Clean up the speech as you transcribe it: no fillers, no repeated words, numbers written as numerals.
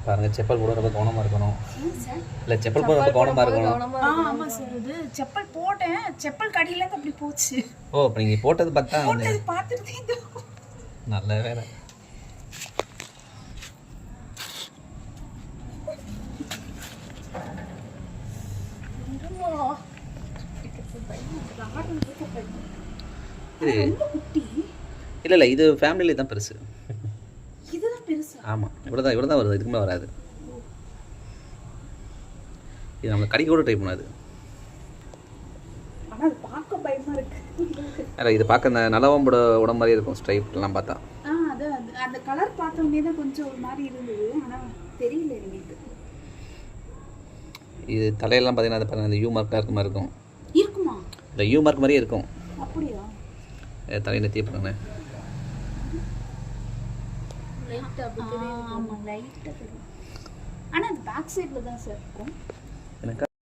பாருங்க செப்பல் போட ரொம்ப கவனமா இருக்கணும். இல்ல செப்பல் போட ரொம்ப கவனமா இருக்கணும். ஆமா சார், இது செப்பல் போட்டேன், செப்பல் கடியில இருந்து அப்படி போச்சு. ஓ அப்ப நீங்க போட்டது பார்த்தா போட்டது பார்த்துட்டு நல்ல வேலை. இல்ல இல்ல இது ஃபேமிலியில தான் பெருசு. இதுதான் பெருசு. ஆமா இவ்வளவுதான் வருது, இதுக்கு மேல வராது. இது நம்ம கடிக்க கூட ட்ரை பண்ணாது. ஆனா அது பார்க்க பயமா இருக்கு. இல்ல இது பார்க்க அந்த நலவம்போட உடம்பு மாதிரி இருக்கும் ஸ்ட்ரைப் எல்லாம் பார்த்தா. அது அந்த கலர் பார்த்த உடனே தான் கொஞ்சம் ஒரு மாதிரி இருந்தது, ஆனா தெரியல எனக்கு. இது தலையெல்லாம் பார்த்தீங்கன்னா அது பாருங்க, அந்த யூ மார்க்காக இருக்க மாதிரி இருக்கும். இருக்குமா? இந்த யூ மார்க் மாதிரியே இருக்கும். அப்படியா? தலையை நெத்தியே பாருங்க. லைட்டா தெரியும். ஆமா லைட்டா தெரியும். ஆனா அது பேக் சைடுல தான் சார் இருக்கும்.